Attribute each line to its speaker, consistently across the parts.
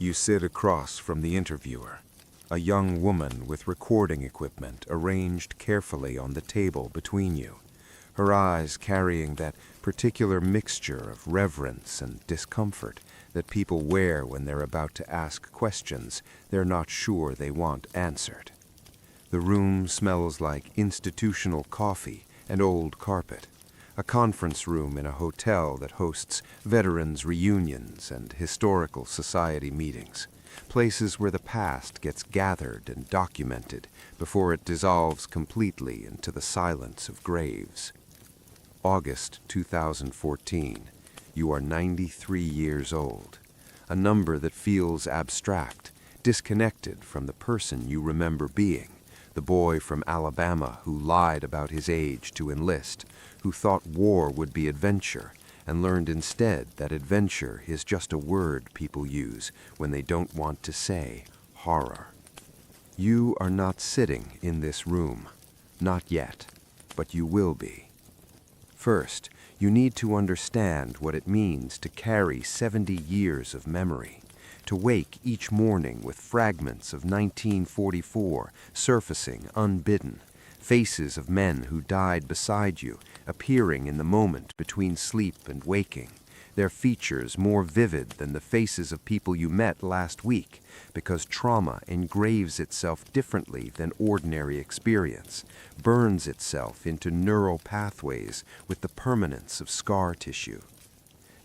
Speaker 1: You sit across from the interviewer, a young woman with recording equipment arranged carefully on the table between you, her eyes carrying that particular mixture of reverence and discomfort that people wear when they're about to ask questions they're not sure they want answered. The room smells like institutional coffee and old carpet, a conference room in a hotel that hosts veterans' reunions and historical society meetings, places where the past gets gathered and documented before it dissolves completely into the silence of graves. August 2014. You are 93 years old, a number that feels abstract, disconnected from the person you remember being, the boy from Alabama who lied about his age to enlist, who thought war would be adventure, and learned instead that adventure is just a word people use when they don't want to say horror. You are not sitting in this room, not yet, but you will be. First, you need to understand what it means to carry 70 years of memory, to wake each morning with fragments of 1944 surfacing unbidden, faces of men who died beside you appearing in the moment between sleep and waking, their features more vivid than the faces of people you met last week, because trauma engraves itself differently than ordinary experience, burns itself into neural pathways with the permanence of scar tissue.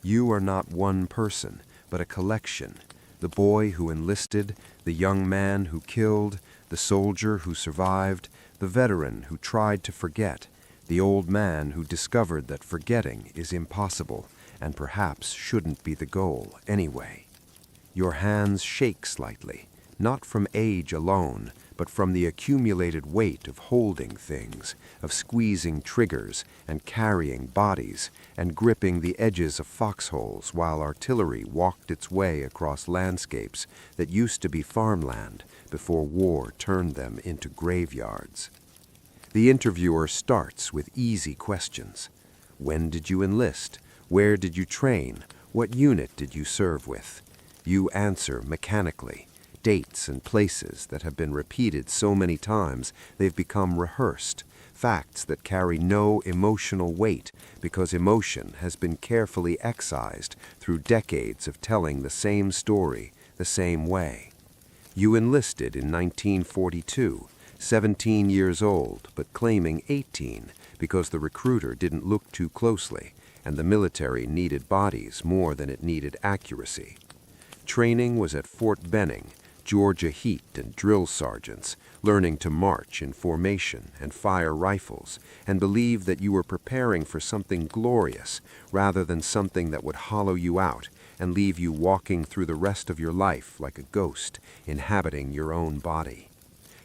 Speaker 1: You are not one person, but a collection, the boy who enlisted, the young man who killed, the soldier who survived, the veteran who tried to forget, the old man who discovered that forgetting is impossible and perhaps shouldn't be the goal anyway. Your hands shake slightly, not from age alone, but from the accumulated weight of holding things, of squeezing triggers and carrying bodies and gripping the edges of foxholes while artillery walked its way across landscapes that used to be farmland before war turned them into graveyards. The interviewer starts with easy questions. When did you enlist? Where did you train? What unit did you serve with? You answer mechanically, dates and places that have been repeated so many times they've become rehearsed, facts that carry no emotional weight because emotion has been carefully excised through decades of telling the same story the same way. You enlisted in 1942, 17 years old, but claiming 18 because the recruiter didn't look too closely and the military needed bodies more than it needed accuracy. Training was at Fort Benning, Georgia Heat and drill sergeants, learning to march in formation and fire rifles, and believe that you were preparing for something glorious rather than something that would hollow you out and leave you walking through the rest of your life like a ghost, inhabiting your own body.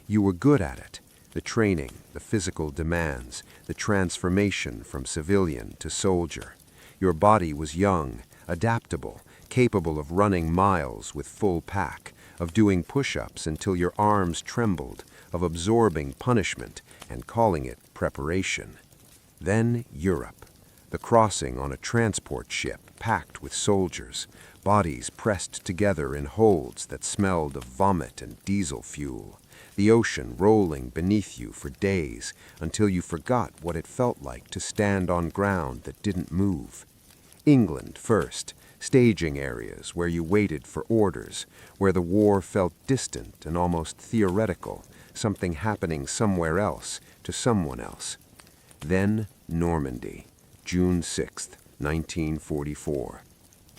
Speaker 1: You were good at it, the training, the physical demands, the transformation from civilian to soldier. Your body was young, adaptable, capable of running miles with full pack, of doing push-ups until your arms trembled, of absorbing punishment and calling it preparation. Then Europe, the crossing on a transport ship packed with soldiers, bodies pressed together in holds that smelled of vomit and diesel fuel, the ocean rolling beneath you for days until you forgot what it felt like to stand on ground that didn't move. England first, staging areas where you waited for orders, where the war felt distant and almost theoretical, something happening somewhere else to someone else. Then Normandy, June 6th, 1944.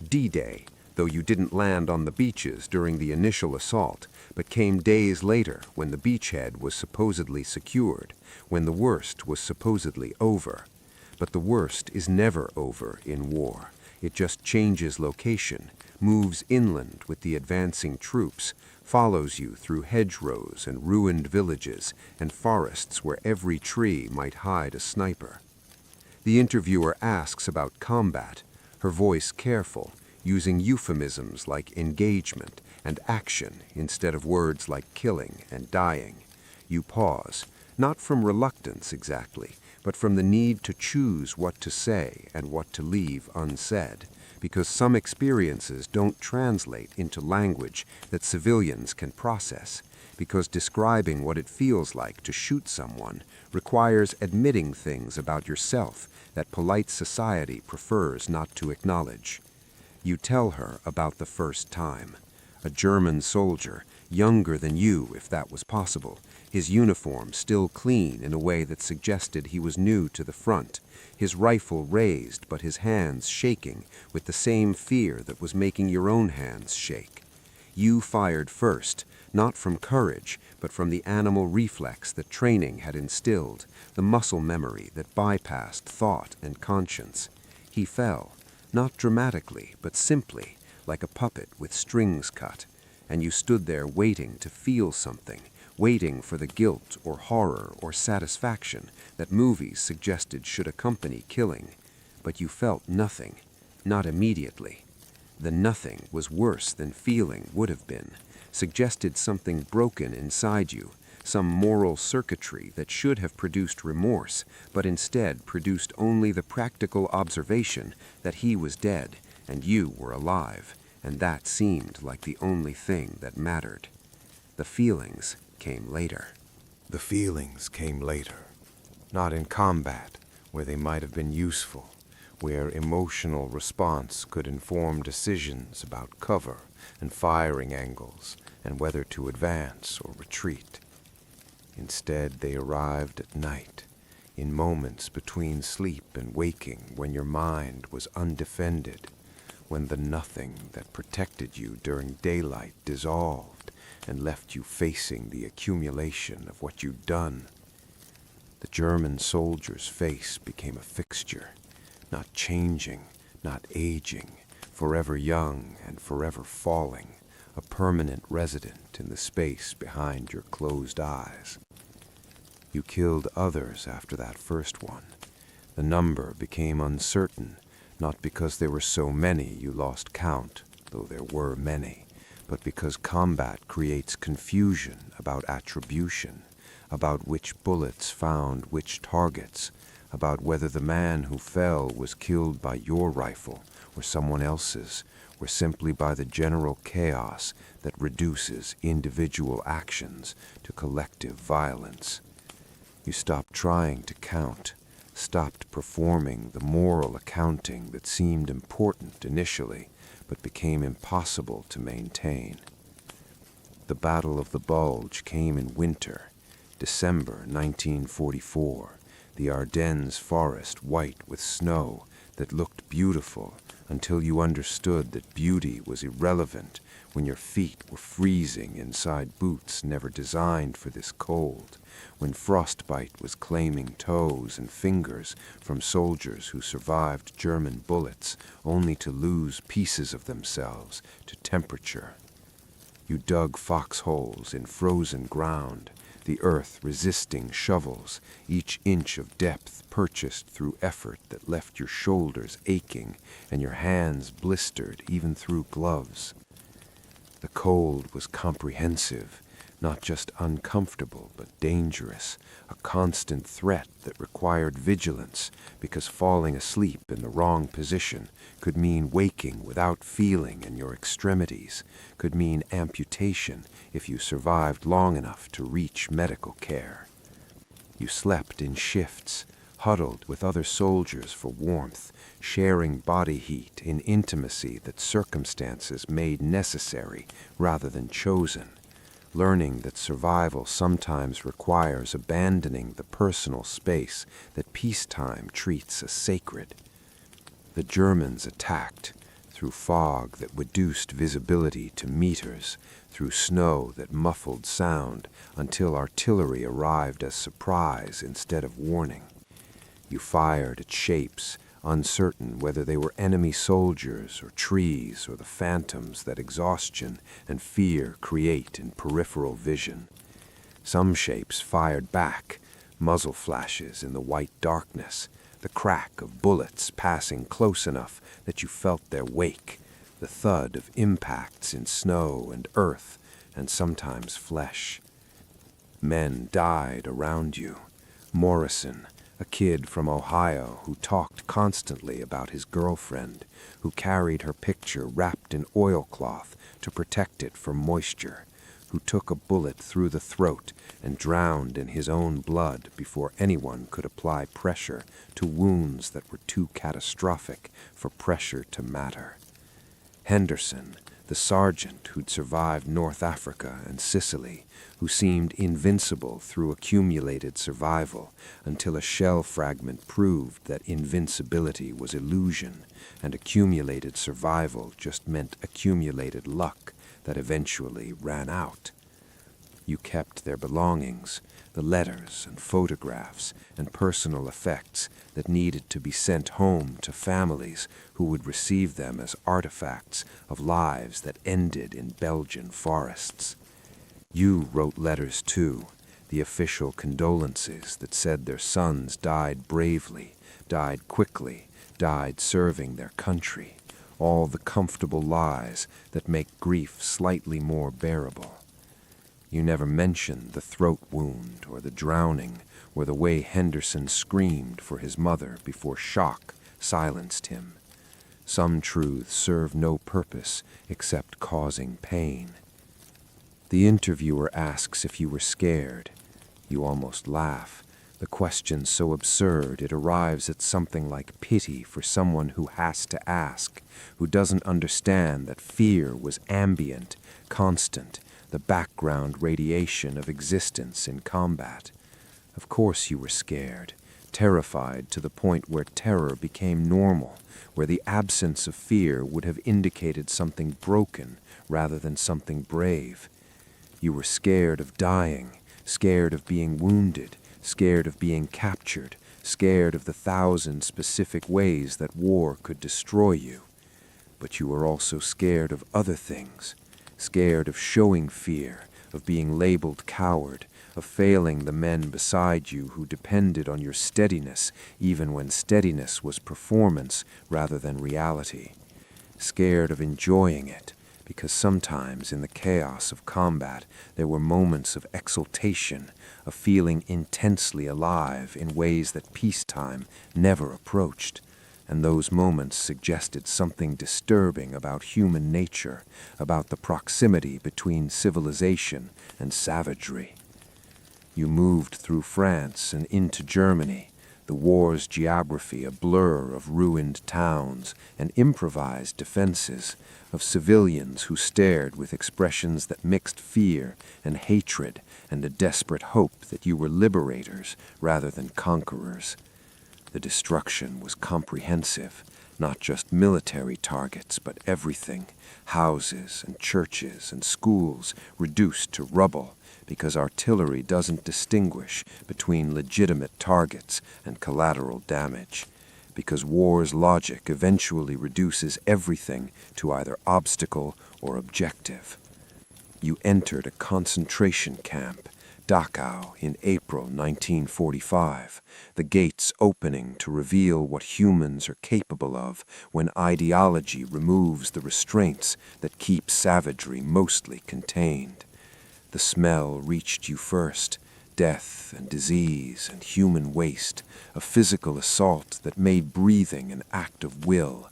Speaker 1: D-Day, though you didn't land on the beaches during the initial assault, but came days later when the beachhead was supposedly secured, when the worst was supposedly over. But the worst is never over in war. It just changes location, moves inland with the advancing troops, follows you through hedgerows and ruined villages and forests where every tree might hide a sniper. The interviewer asks about combat, her voice careful, using euphemisms like engagement and action instead of words like killing and dying. You pause, not from reluctance exactly, but from the need to choose what to say and what to leave unsaid,
Speaker 2: because some experiences don't translate into language that civilians can process, because describing what it feels like to shoot someone requires admitting things about yourself that polite society prefers not to acknowledge. You tell her about the first time. A German soldier, younger than you if that was possible, his uniform still clean in a way that suggested he was new to the front, his rifle raised but his hands shaking with the same fear that was making your own hands shake. You fired first, not from courage, but from the animal reflex that training had instilled, the muscle memory that bypassed thought and conscience. He fell, not dramatically, but simply, like a puppet with strings cut, and you stood there waiting to feel something, waiting for the guilt or horror or satisfaction that movies suggested should accompany killing. But you felt nothing, not immediately. The nothing was worse than feeling would have been, suggested something broken inside you, some moral circuitry that should have produced remorse, but instead produced only the practical observation that he was dead and you were alive, and that seemed like the only thing that mattered. The feelings came later.
Speaker 1: The feelings came later, not in combat, where they might have been useful, where emotional response could inform decisions about cover and firing angles and whether to advance or retreat. Instead, they arrived at night, in moments between sleep and waking, when your mind was undefended, when the nothing that protected you during daylight dissolved and left you facing the accumulation of what you'd done. The German soldier's face became a fixture, not changing, not aging, forever young and forever falling, a permanent resident in the space behind your closed eyes. You killed others after that first one. The number became uncertain, not because there were so many you lost count, though there were many, but because combat creates confusion about attribution, about which bullets found which targets, about whether the man who fell was killed by your rifle or someone else's, or simply by the general chaos that reduces individual actions to collective violence. You stopped trying to count, stopped performing the moral accounting that seemed important initially, but became impossible to maintain. The Battle of the Bulge came in winter, December 1944, the Ardennes forest white with snow that looked beautiful until you understood that beauty was irrelevant when your feet were freezing inside boots never designed for this cold, when frostbite was claiming toes and fingers from soldiers who survived German bullets only to lose pieces of themselves to temperature. You dug foxholes in frozen ground, the earth resisting shovels, each inch of depth purchased through effort that left your shoulders aching and your hands blistered even through gloves. The cold was comprehensive, not just uncomfortable but dangerous, a constant threat that required vigilance because falling asleep in the wrong position could mean waking without feeling in your extremities, could mean amputation if you survived long enough to reach medical care. You slept in shifts, huddled with other soldiers for warmth, sharing body heat in intimacy that circumstances made necessary rather than chosen, learning that survival sometimes requires abandoning the personal space that peacetime treats as sacred. The Germans attacked, through fog that reduced visibility to meters, through snow that muffled sound, until artillery arrived as surprise instead of warning. You fired at shapes, uncertain whether they were enemy soldiers or trees or the phantoms that exhaustion and fear create in peripheral vision. Some shapes fired back, muzzle flashes in the white darkness, the crack of bullets passing close enough that you felt their wake, the thud of impacts in snow and earth and sometimes flesh. Men died around you. Morrison,
Speaker 2: A kid from Ohio who talked constantly about his girlfriend, who carried her picture wrapped in oilcloth to protect it from moisture, who took a bullet through the throat and drowned in his own blood before anyone could apply pressure to wounds that were too catastrophic for pressure to matter. Henderson, the sergeant who'd survived North Africa and Sicily, who seemed invincible through accumulated survival until a shell fragment proved that invincibility was illusion and accumulated survival just meant accumulated luck that eventually ran out. You kept their belongings, the letters and photographs and personal effects that needed to be sent home to families who would receive them as artifacts of lives that ended in Belgian forests. You wrote letters too, the official condolences that said their sons died bravely, died quickly, died serving their country, all the comfortable lies that make grief slightly more bearable. You never mentioned the throat wound or the drowning or the way Henderson screamed for his mother before shock silenced him. Some truths serve no purpose except causing pain. The interviewer asks if you were scared. You almost laugh. The question so absurd it arrives at something like pity for someone who has to ask, who doesn't understand that fear was ambient, constant, the background radiation of existence in combat. Of course you were scared, terrified to the point where terror became normal, where the absence of fear would have indicated something broken rather than something brave. You were scared of dying, scared of being wounded, scared of being captured, scared of the 1,000 specific ways that war could destroy you. But you were also scared of other things, scared of showing fear, of being labeled coward, of failing the men beside you who depended on your steadiness even when steadiness was performance rather than reality. Scared of enjoying it, because sometimes in the chaos of combat there were moments of exultation, of feeling intensely alive in ways that peacetime never approached. And those moments suggested something disturbing about human nature, about the proximity between civilization and savagery. You moved through France and into Germany, the war's geography a blur of ruined towns and improvised defenses, of civilians who stared with expressions that mixed fear and hatred and a desperate hope that you were liberators rather than conquerors. The destruction was comprehensive, not just military targets, but everything, houses and churches and schools reduced to rubble, because artillery doesn't distinguish between legitimate targets and collateral damage, because war's logic eventually reduces everything to either obstacle or objective. You entered a concentration camp, Dachau, in April 1945, the gates opening to reveal what humans are capable of when ideology removes the restraints that keep savagery mostly contained. The smell reached you first, death and disease and human waste, a physical assault that made breathing an act of will.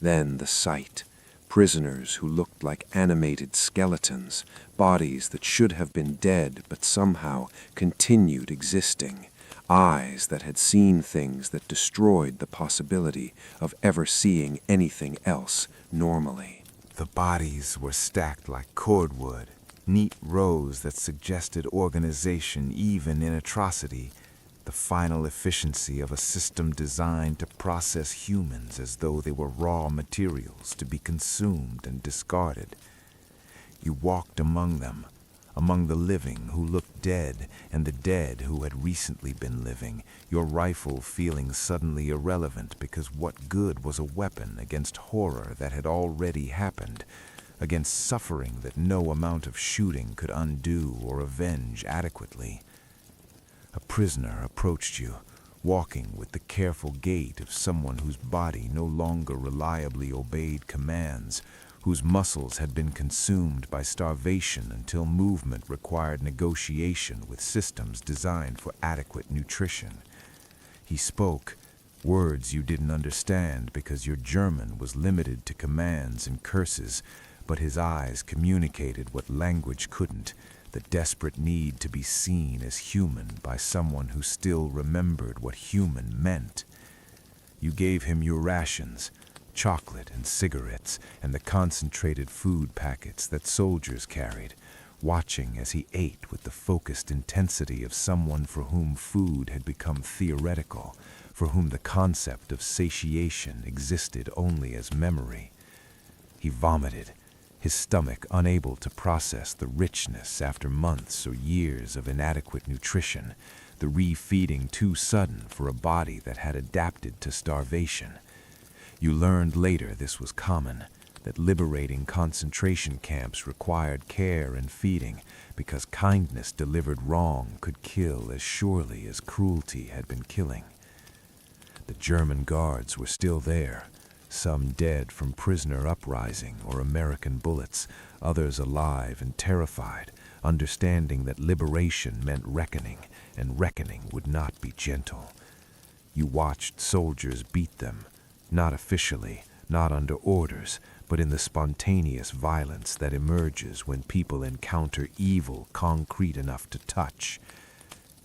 Speaker 2: Then the sight, prisoners who looked like animated skeletons, bodies that should have been dead but somehow continued existing, eyes that had seen things that destroyed the possibility of ever seeing anything else normally.
Speaker 3: The bodies were stacked like cordwood, neat rows that suggested organization even in atrocity, the final efficiency of a system designed to process humans as though they were raw materials to be consumed and discarded. You walked among them, among the living who looked dead and the dead who had recently been living, your rifle feeling suddenly irrelevant because what good was a weapon against horror that had already happened, against suffering that no amount of shooting could undo or avenge adequately. A prisoner approached you, walking with the careful gait of someone whose body no longer reliably obeyed commands, whose muscles had been consumed by starvation until movement required negotiation with systems designed for adequate nutrition. He spoke words you didn't understand because your German was limited to commands and curses, but his eyes communicated what language couldn't, the desperate need to be seen as human by someone who still remembered what human meant. You gave him your rations, chocolate and cigarettes, and the concentrated food packets that soldiers carried, watching as he ate with the focused intensity of someone for whom food had become theoretical, for whom the concept of satiation existed only as memory. He vomited, his stomach unable to process the richness after months or years of inadequate nutrition, the refeeding too sudden for a body that had adapted to starvation. You learned later this was common, that liberating concentration camps required care and feeding because kindness delivered wrong could kill as surely as cruelty had been killing. The German guards were still there, some dead from prisoner uprising or American bullets, others alive and terrified, understanding that liberation meant reckoning, and reckoning would not be gentle. You watched soldiers beat them, not officially, not under orders, but in the spontaneous violence that emerges when people encounter evil concrete enough to touch.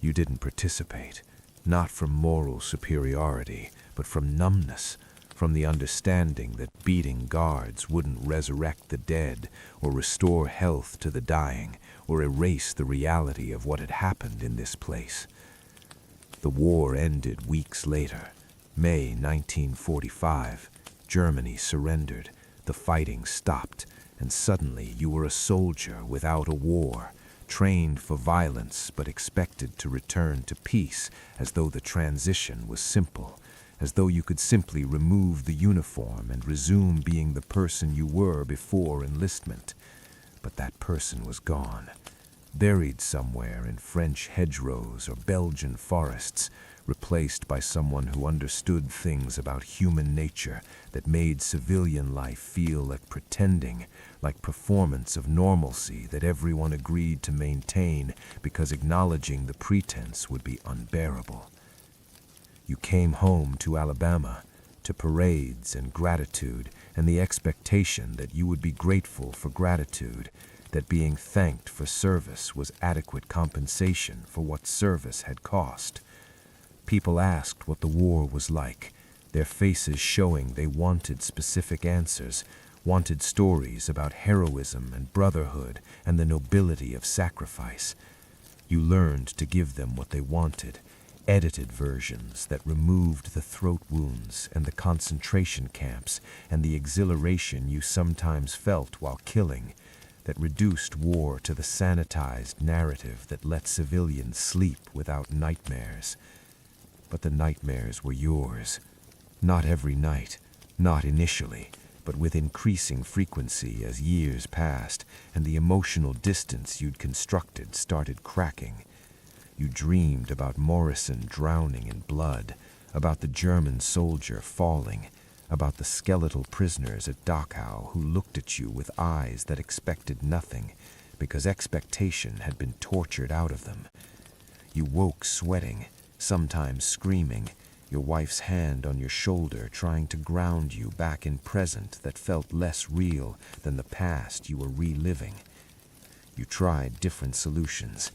Speaker 3: You didn't participate, not from moral superiority, but from numbness, from the understanding that beating guards wouldn't resurrect the dead, or restore health to the dying, or erase the reality of what had happened in this place. The war ended weeks later. May 1945, Germany surrendered, the fighting stopped, and suddenly you were a soldier without a war, trained for violence but expected to return to peace, as though the transition was simple, as though you could simply remove the uniform and resume being the person you were before enlistment. But that person was gone, buried somewhere in French hedgerows or Belgian forests, replaced by someone who understood things about human nature that made civilian life feel like pretending, like performance of normalcy that everyone agreed to maintain because acknowledging the pretense would be unbearable. You came home to Alabama, to parades and gratitude and the expectation that you would be grateful for gratitude, that being thanked for service was adequate compensation for what service had cost. People asked what the war was like, their faces showing they wanted specific answers, wanted stories about heroism and brotherhood and the nobility of sacrifice. You learned to give them what they wanted, edited versions that removed the throat wounds and the concentration camps and the exhilaration you sometimes felt while killing, that reduced war to the sanitized narrative that let civilians sleep without nightmares. But the nightmares were yours. Not every night, not initially, but with increasing frequency as years passed and the emotional distance you'd constructed started cracking. You dreamed about Morrison drowning in blood, about the German soldier falling, about the skeletal prisoners at Dachau who looked at you with eyes that expected nothing because expectation had been tortured out of them. You woke sweating, sometimes screaming, your wife's hand on your shoulder trying to ground you back in present that felt less real than the past you were reliving. You tried different solutions.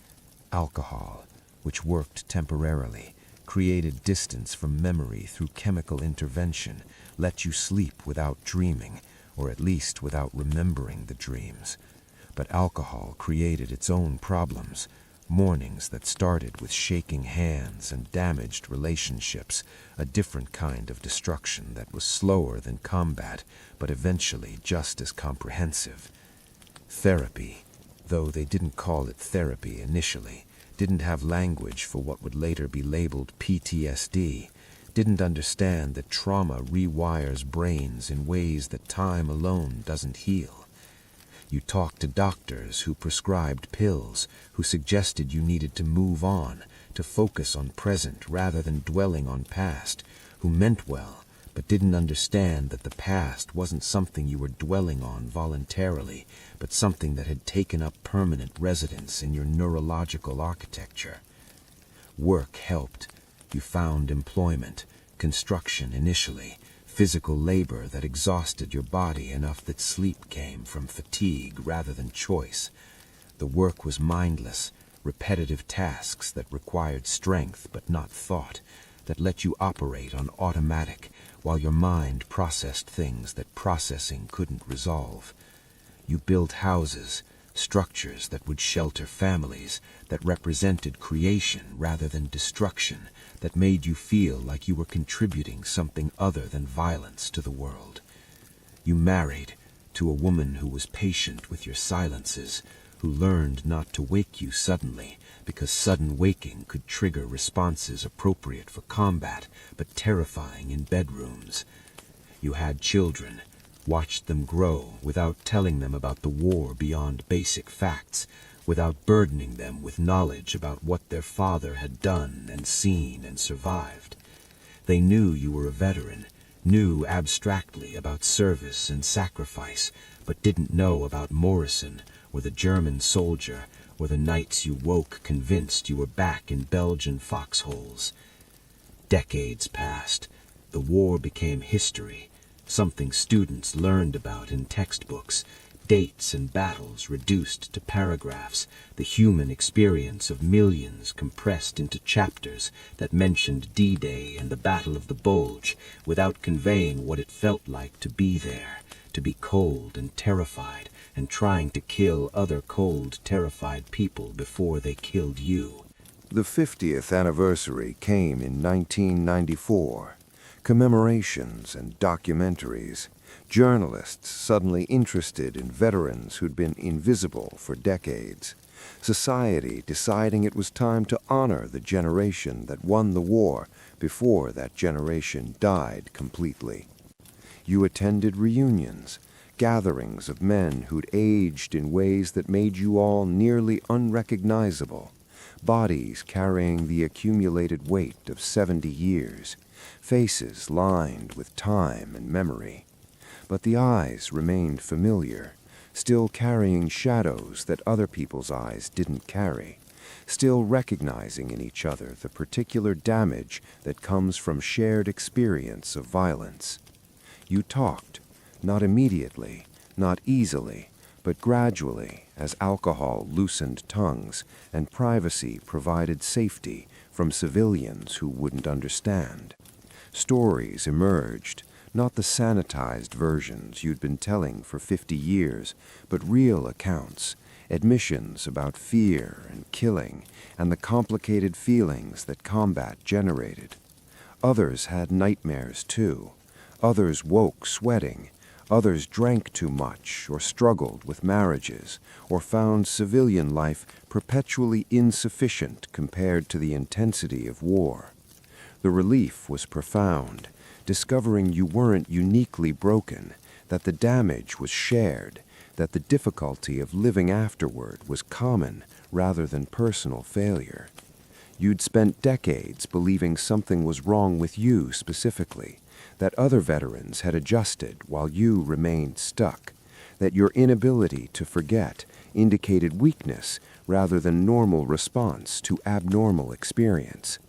Speaker 3: Alcohol, which worked temporarily, created distance from memory through chemical intervention, let you sleep without dreaming, or at least without remembering the dreams. But alcohol created its own problems. Mornings that started with shaking hands and damaged relationships, a different kind of destruction that was slower than combat, but eventually just as comprehensive. Therapy, though they didn't call it therapy initially, didn't have language for what would later be labeled PTSD, didn't understand that trauma rewires brains in ways that time alone doesn't heal. You talked to doctors who prescribed pills, who suggested you needed to move on, to focus on present rather than dwelling on past, who meant well, but didn't understand that the past wasn't something you were dwelling on voluntarily, but something that had taken up permanent residence in your neurological architecture. Work helped.
Speaker 2: You found employment, construction initially, physical labor that exhausted your body enough that sleep came from fatigue rather than choice. The work was mindless, repetitive tasks that required strength but not thought, that let you operate on automatic while your mind processed things that processing couldn't resolve. You built houses, structures that would shelter families, that represented creation rather than destruction, that made you feel like you were contributing something other than violence to the world. You married to a woman who was patient with your silences, who learned not to wake you suddenly, because sudden waking could trigger responses appropriate for combat, but terrifying in bedrooms. You had children, watched them grow without telling them about the war beyond basic facts, without burdening them with knowledge about what their father had done and seen and survived. They knew you were a veteran, knew abstractly about service and sacrifice, but didn't know about Morrison or the German soldier or the nights you woke convinced you were back in Belgian foxholes. Decades passed. The war became history, something students learned about in textbooks, dates and battles reduced to paragraphs, the human experience of millions compressed into chapters that mentioned D-Day and the Battle of the Bulge without conveying what it felt like to be there, to be cold and terrified and trying to kill other cold, terrified people before they killed you.
Speaker 1: The 50th anniversary came in 1994. Commemorations and documentaries, journalists suddenly interested in veterans who'd been invisible for decades, society deciding it was time to honor the generation that won the war before that generation died completely. You attended reunions, gatherings of men who'd aged in ways that made you all nearly unrecognizable, bodies carrying the accumulated weight of 70 years, faces lined with time and memory. But the eyes remained familiar, still carrying shadows that other people's eyes didn't carry, still recognizing in each other the particular damage that comes from shared experience of violence. You talked, not immediately, not easily, but gradually as alcohol loosened tongues and privacy provided safety from civilians who wouldn't understand. Stories emerged, not the sanitized versions you'd been telling for 50 years, but real accounts, admissions about fear and killing and the complicated feelings that combat generated. Others had nightmares too. Others woke sweating. Others drank too much or struggled with marriages or found civilian life perpetually insufficient compared to the intensity of war. The relief was profound, discovering you weren't uniquely broken, that the damage was shared, that the difficulty of living afterward was common rather than personal failure. You'd spent decades believing something was wrong with you specifically, that other veterans had adjusted while you remained stuck, that your inability to forget indicated weakness rather than normal response to abnormal experience.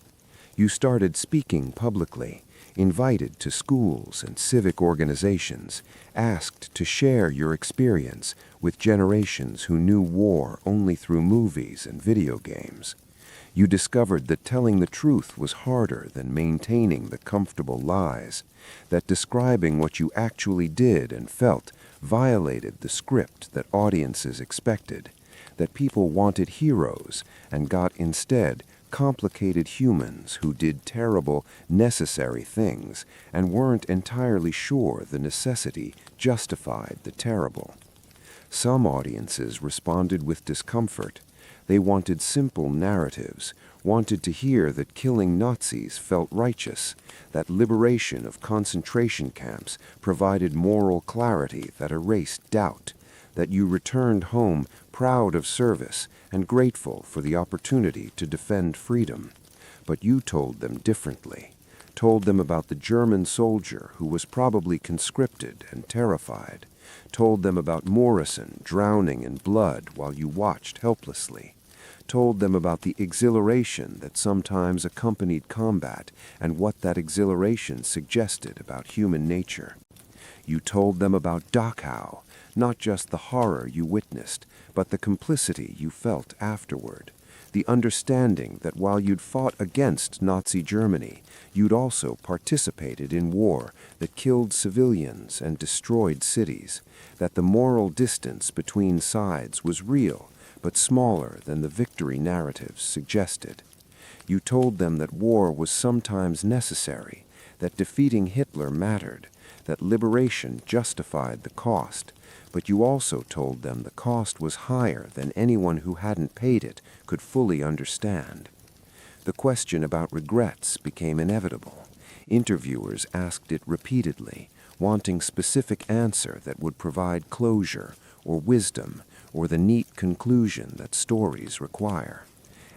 Speaker 1: You started speaking publicly, invited to schools and civic organizations, asked to share your experience with generations who knew war only through movies and video games. You discovered that telling the truth was harder than maintaining the comfortable lies, that describing what you actually did and felt violated the script that audiences expected, that people wanted heroes and got instead complicated humans who did terrible, necessary things and weren't entirely sure the necessity justified the terrible. Some audiences responded with discomfort. They wanted simple narratives, wanted to hear that killing Nazis felt righteous, that liberation of concentration camps provided moral clarity that erased doubt, that you returned home proud of service and grateful for the opportunity to defend freedom. But you told them differently, told them about the German soldier who was probably conscripted and terrified, told them about Morrison drowning in blood while you watched helplessly,
Speaker 2: told them about the exhilaration that sometimes accompanied combat and what that exhilaration suggested about human nature. You told them about Dachau, not just the horror you witnessed, but the complicity you felt afterward, the understanding that while you'd fought against Nazi Germany, you'd also participated in war that killed civilians and destroyed cities, that the moral distance between sides was real, but smaller than the victory narratives suggested. You told them that war was sometimes necessary, that defeating Hitler mattered, that liberation justified the cost, but you also told them the cost was higher than anyone who hadn't paid it could fully understand. The question about regrets became inevitable. Interviewers asked it repeatedly, wanting specific answer that would provide closure or wisdom or the neat conclusion that stories require.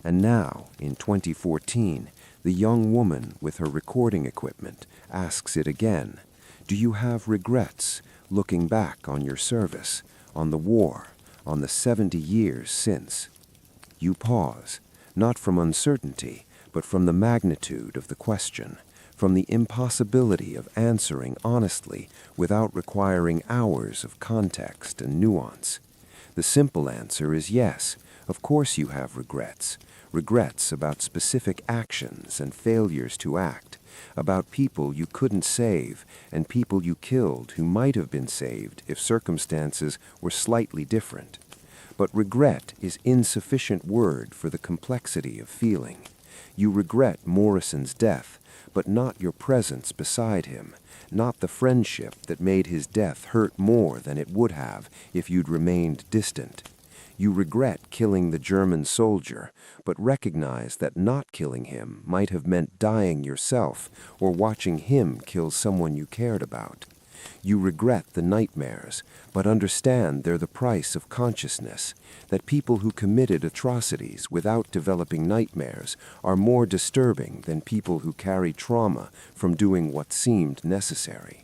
Speaker 2: And now, in 2014, the young woman with her recording equipment asks it again. Do you have regrets, looking back on your service, on the war, on the 70 years since? You pause, not from uncertainty, but from the magnitude of the question, from the impossibility of answering honestly without requiring hours of context and nuance. The simple answer is yes, of course you have regrets. Regrets about specific actions and failures to act, about people you couldn't save and people you killed who might have been saved if circumstances were slightly different. But regret is insufficient word for the complexity of feeling. You regret Morrison's death, but not your presence beside him, not the friendship that made his death hurt more than it would have if you'd remained distant. You regret killing the German soldier, but recognize that not killing him might have meant dying yourself or watching him kill someone you cared about. You regret the nightmares, but understand they're the price of consciousness, that people who committed atrocities without developing nightmares are more disturbing than people who carry trauma from doing what seemed necessary.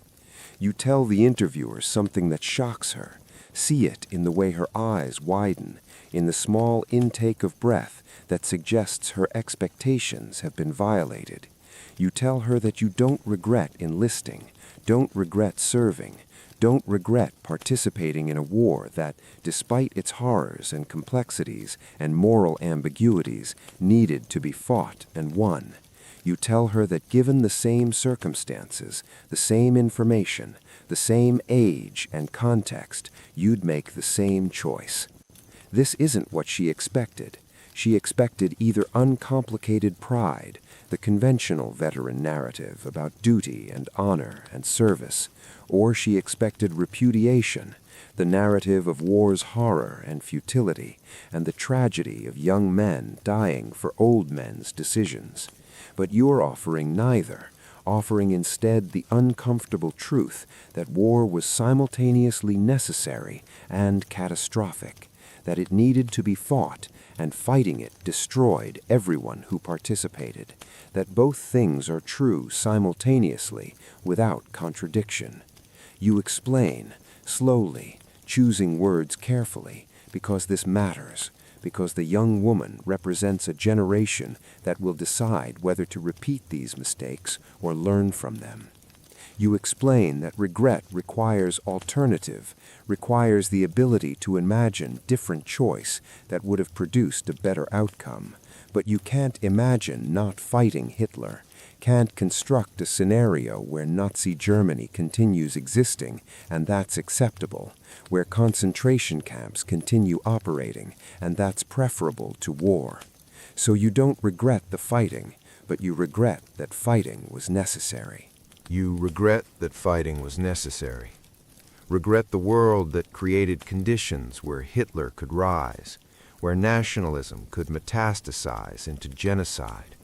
Speaker 2: You tell the interviewer something that shocks her. See it in the way her eyes widen, in the small intake of breath that suggests her expectations have been violated. You tell her that you don't regret enlisting, don't regret serving, don't regret participating in a war that, despite its horrors and complexities and moral ambiguities, needed to be fought and won. You tell her that given the same circumstances, the same information, the same age and context, you'd make the same choice. This isn't what she expected. She expected either uncomplicated pride, the conventional veteran narrative about duty and honor and service, or she expected repudiation, the narrative of war's horror and futility, and the tragedy of young men dying for old men's decisions. But you're offering neither, offering instead the uncomfortable truth that war was simultaneously necessary and catastrophic, that it needed to be fought, and fighting it destroyed everyone who participated, that both things are true simultaneously without contradiction. You explain, slowly, choosing words carefully, because this matters, because the young woman represents a generation that will decide whether to repeat these mistakes or learn from them. You explain that regret requires alternative, requires the ability to imagine different choice that would have produced a better outcome. But you can't imagine not fighting Hitler, can't construct a scenario where Nazi Germany continues existing, and that's acceptable, where concentration camps continue operating, and that's preferable to war. So you don't regret the fighting, but you regret that fighting was necessary.
Speaker 1: You regret that fighting was necessary. Regret the world that created conditions where Hitler could rise, where nationalism could metastasize into genocide,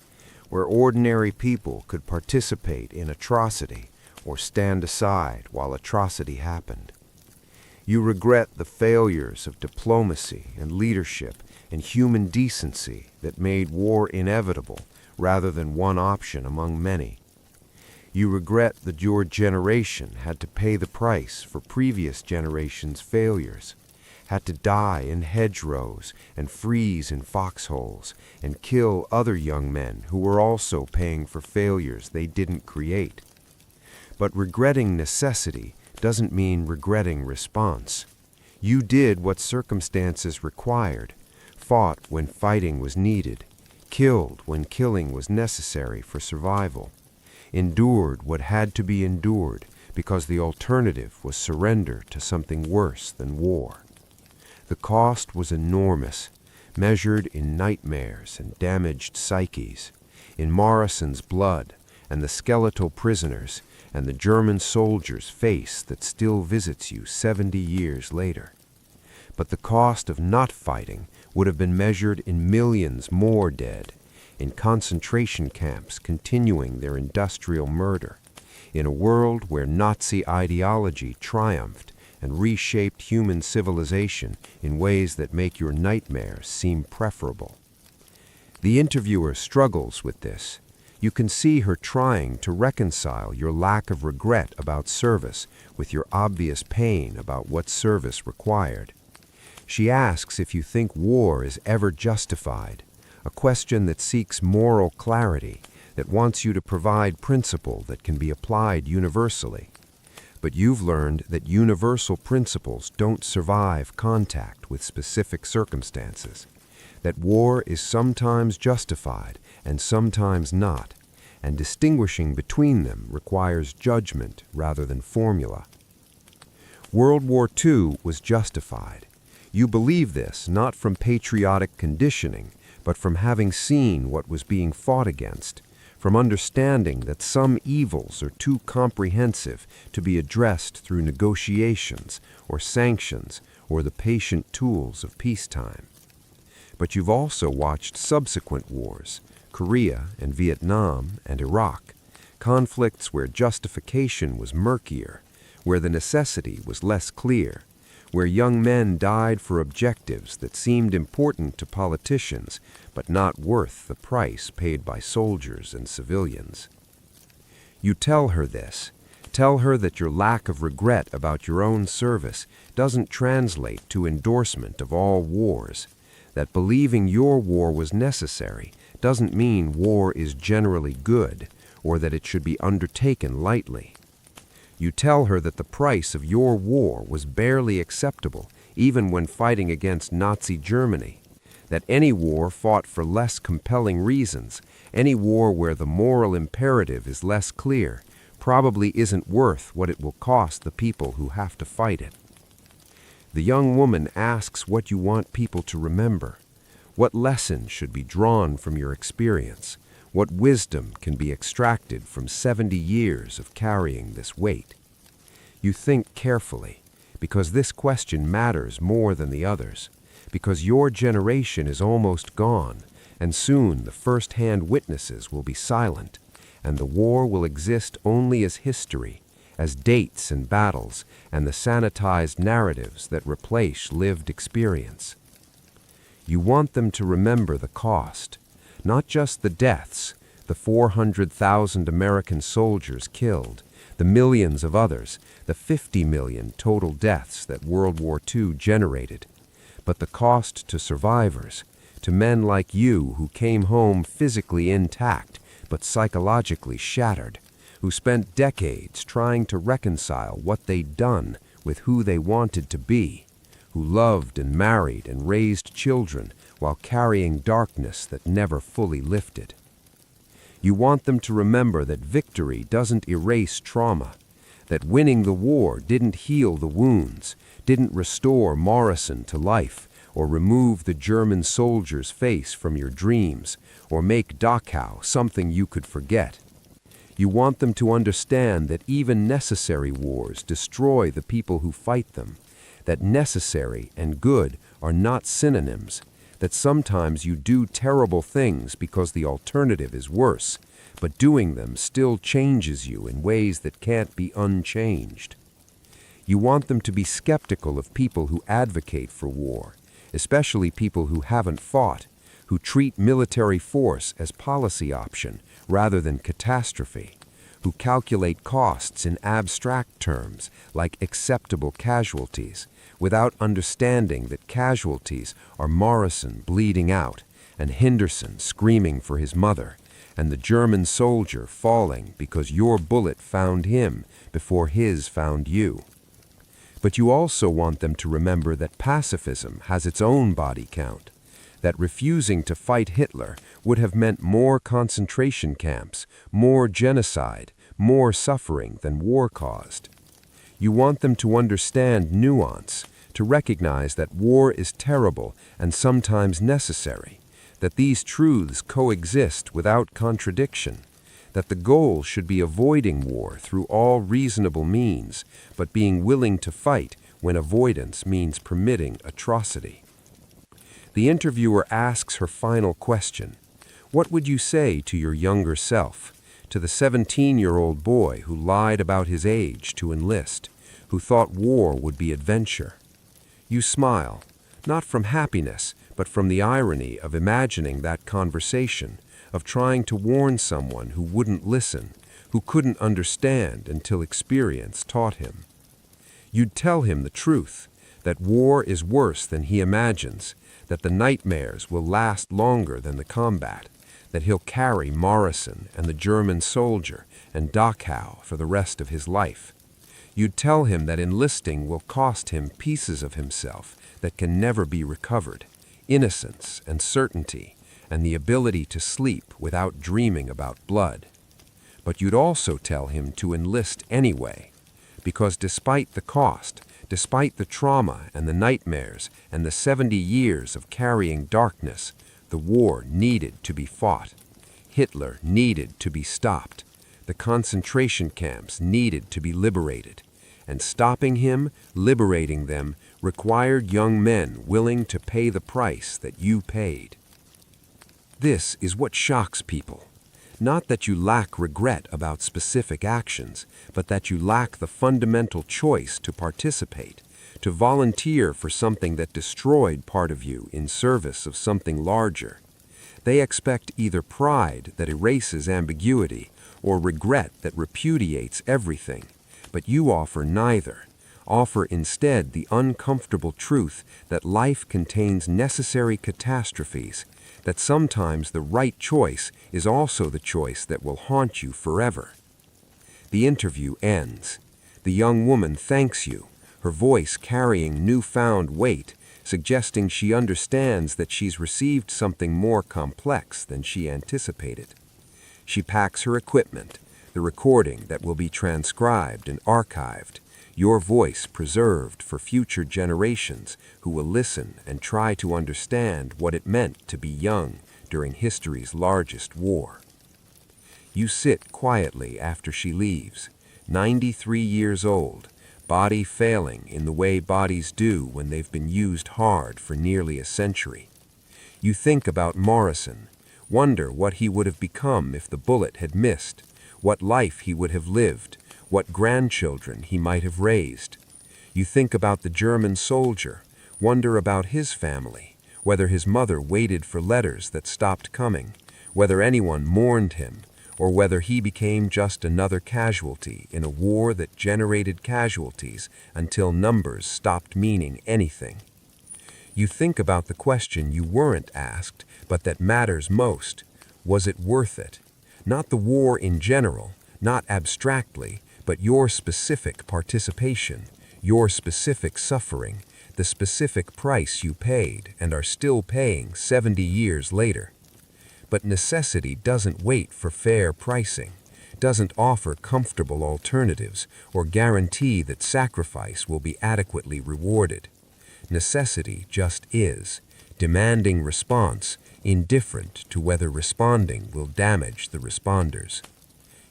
Speaker 1: where ordinary people could participate in atrocity or stand aside while atrocity happened. You regret the failures of diplomacy and leadership and human decency that made war inevitable rather than one option among many. You regret that your generation had to pay the price for previous generations' failures,
Speaker 2: had to die in hedgerows and freeze in foxholes and kill other young men who were also paying for failures they didn't create. But regretting necessity doesn't mean regretting response. You did what circumstances required, fought when fighting was needed, killed when killing was necessary for survival, endured what had to be endured because the alternative was surrender to something worse than war. The cost was enormous, measured in nightmares and damaged psyches, in Morrison's blood and the skeletal prisoners and the German soldier's face that still visits you 70 years later. But the cost of not fighting would have been measured in millions more dead, in concentration camps continuing their industrial murder, in a world where Nazi ideology triumphed and reshaped human civilization in ways that make your nightmares seem preferable. The interviewer struggles with this. You can see her trying to reconcile your lack of regret about service with your obvious pain about what service required. She asks if you think war is ever justified, a question that seeks moral clarity, that wants you to provide principle that can be applied universally. But you've learned that universal principles don't survive contact with specific circumstances, that war is sometimes justified and sometimes not, and distinguishing between them requires judgment rather than formula. World War II was justified. You believe this not from patriotic conditioning, but from having seen what was being fought against, from understanding that some evils are too comprehensive to be addressed through negotiations or sanctions or the patient tools of peacetime. But you've also watched subsequent wars, Korea and Vietnam and Iraq, conflicts where justification was murkier, where the necessity was less clear, where young men died for objectives that seemed important to politicians but not worth the price paid by soldiers and civilians. You tell her this. Tell her that your lack of regret about your own service doesn't translate to endorsement of all wars, that believing your war was necessary doesn't mean war is generally good or that it should be undertaken lightly. You tell her that the price of your war was barely acceptable, even when fighting against Nazi Germany, that any war fought for less compelling reasons, any war where the moral imperative is less clear, probably isn't worth what it will cost the people who have to fight it. The young woman asks what you want people to remember, what lessons should be drawn from your experience, what wisdom can be extracted from 70 years of carrying this weight. You think carefully, because this question matters more than the others, because your generation is almost gone, and soon the first-hand witnesses will be silent, and the war will exist only as history, as dates and battles, and the sanitized narratives that replace lived experience. You want them to remember the cost, not just the deaths, the 400,000 American soldiers killed, the millions of others, the 50 million total deaths that World War II generated, but the cost to survivors, to men like you who came home physically intact but psychologically shattered, who spent decades trying to reconcile what they'd done with who they wanted to be, who loved and married and raised children while carrying darkness that never fully lifted. You want them to remember that victory doesn't erase trauma, that winning the war didn't heal the wounds, didn't restore Morrison to life, or remove the German soldier's face from your dreams, or make Dachau something you could forget. You want them to understand that even necessary wars destroy the people who fight them, that necessary and good are not synonyms, that sometimes you do terrible things because the alternative is worse, but doing them still changes you in ways that can't be unchanged. You want them to be skeptical of people who advocate for war, especially people who haven't fought, who treat military force as policy option rather than catastrophe, who calculate costs in abstract terms like acceptable casualties, without understanding that casualties are Morrison bleeding out, and Henderson screaming for his mother, and the German soldier falling because your bullet found him before his found you. But you also want them to remember that pacifism has its own body count, that refusing to fight Hitler would have meant more concentration camps, more genocide, more suffering than war caused. You want them to understand nuance, to recognize that war is terrible and sometimes necessary, that these truths coexist without contradiction, that the goal should be avoiding war through all reasonable means, but being willing to fight when avoidance means permitting atrocity. The interviewer asks her final question. What would you say to your younger self, to the 17-year-old boy who lied about his age to enlist, who thought war would be adventure? You smile, not from happiness, but from the irony of imagining that conversation, of trying to warn someone who wouldn't listen, who couldn't understand until experience taught him. You'd tell him the truth, that war is worse than he imagines, that the nightmares will last longer than the combat, that he'll carry Morrison and the German soldier and Dachau for the rest of his life. You'd tell him that enlisting will cost him pieces of himself that can never be recovered, innocence and certainty, and the ability to sleep without dreaming about blood. But you'd also tell him to enlist anyway, because despite the cost, despite the trauma and the nightmares and the 70 years of carrying darkness, the war needed to be fought. Hitler needed to be stopped. The concentration camps needed to be liberated. And stopping him, liberating them, required young men willing to pay the price that you paid. This is what shocks people. Not that you lack regret about specific actions, but that you lack the fundamental choice to participate, to volunteer for something that destroyed part of you in service of something larger. They expect either pride that erases ambiguity or regret that repudiates everything, but you offer neither. Offer instead the uncomfortable truth that life contains necessary catastrophes, that sometimes the right choice is also the choice that will haunt you forever. The interview ends. The young woman thanks you, her voice carrying newfound weight, suggesting she understands that she's received something more complex than she anticipated. She packs her equipment, the recording that will be transcribed and archived, your voice preserved for future generations who will listen and try to understand what it meant to be young during history's largest war. You sit quietly after she leaves, 93 years old, body failing in the way bodies do when they've been used hard for nearly a century. You think about Morrison, wonder what he would have become if the bullet had missed, what life he would have lived, what grandchildren he might have raised. You think about the German soldier, wonder about his family, whether his mother waited for letters that stopped coming, whether anyone mourned him, or whether he became just another casualty in a war that generated casualties until numbers stopped meaning anything. You think about the question you weren't asked, but that matters most. Was it worth it? Not the war in general, not abstractly, but your specific participation, your specific suffering, the specific price you paid and are still paying 70 years later. But necessity doesn't wait for fair pricing, doesn't offer comfortable alternatives or guarantee that sacrifice will be adequately rewarded. Necessity just is, demanding response, indifferent to whether responding will damage the responders.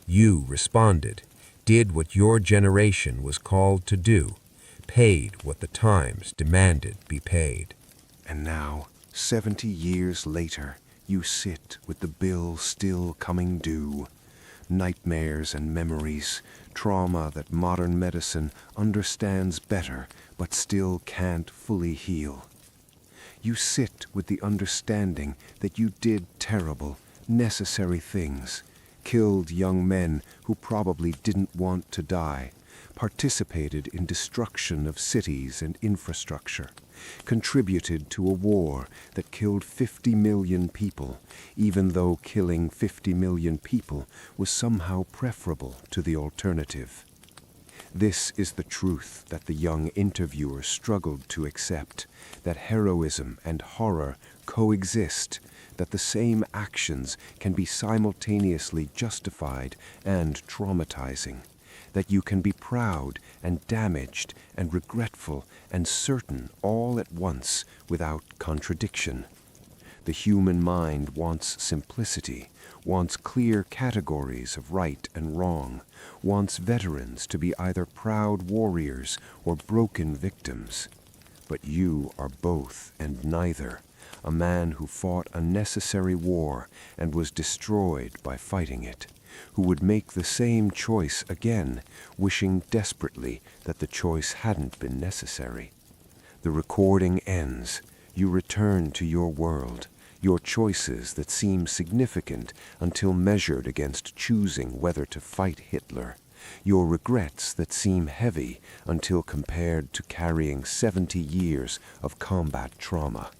Speaker 2: You responded, did what your generation was called to do, paid what the times demanded be paid.
Speaker 1: And now, 70 years later, you sit with the bill still coming due. Nightmares and memories, trauma that modern medicine understands better but still can't fully heal. You sit with the understanding that you did terrible, necessary things, killed young men who probably didn't want to die, participated in destruction of cities and infrastructure, contributed to a war that killed 50 million people, even though killing 50 million people was somehow preferable to the alternative. This is the truth that the young interviewer struggled to accept, that heroism and horror coexist, that the same actions can be simultaneously justified and traumatizing, that you can be proud and damaged and regretful and certain all at once without contradiction. The human mind wants simplicity, wants clear categories of right and wrong, wants veterans to be either proud warriors or broken victims. But you are both and neither, a man who fought a necessary war and was destroyed by fighting it, who would make the same choice again, wishing desperately that the choice hadn't been necessary. The recording ends. You return to your world, your choices that seem significant until measured against choosing whether to fight Hitler, your regrets that seem heavy until compared to carrying 70 years of combat trauma.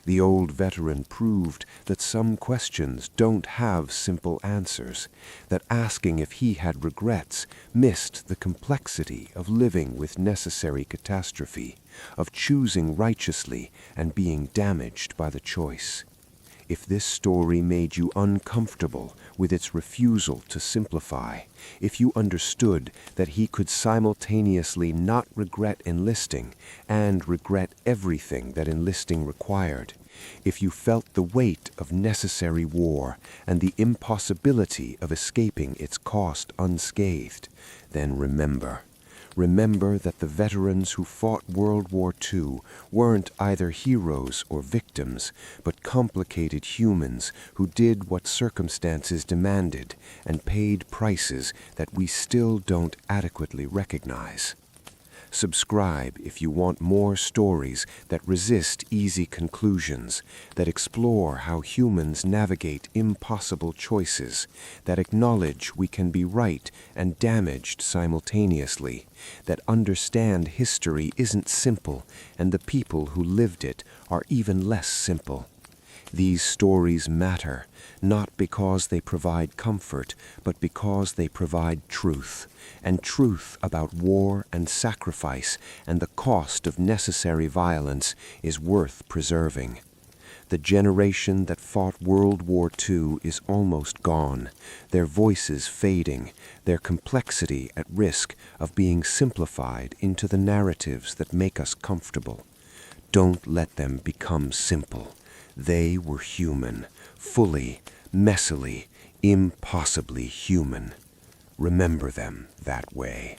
Speaker 1: The old veteran proved that some questions don't have simple answers, that asking if he had regrets missed the complexity of living with necessary catastrophe, of choosing righteously and being damaged by the choice. If this story made you uncomfortable with its refusal to simplify, if you understood that he could simultaneously not regret enlisting and regret everything that enlisting required, if you felt the weight of necessary war and the impossibility of escaping its cost unscathed, then remember that the veterans who fought World War II weren't either heroes or victims, but complicated humans who did what circumstances demanded and paid prices that we still don't adequately recognize. Subscribe if you want more stories that resist easy conclusions, that explore how humans navigate impossible choices, that acknowledge we can be right and damaged simultaneously, that understand history isn't simple and the people who lived it are even less simple. These stories matter, not because they provide comfort, but because they provide truth, and truth about war and sacrifice and the cost of necessary violence is worth preserving. The generation that fought World War II is almost gone, their voices fading, their complexity at risk of being simplified into the narratives that make us comfortable. Don't let them become simple. They were human, fully, messily, impossibly human. Remember them that way.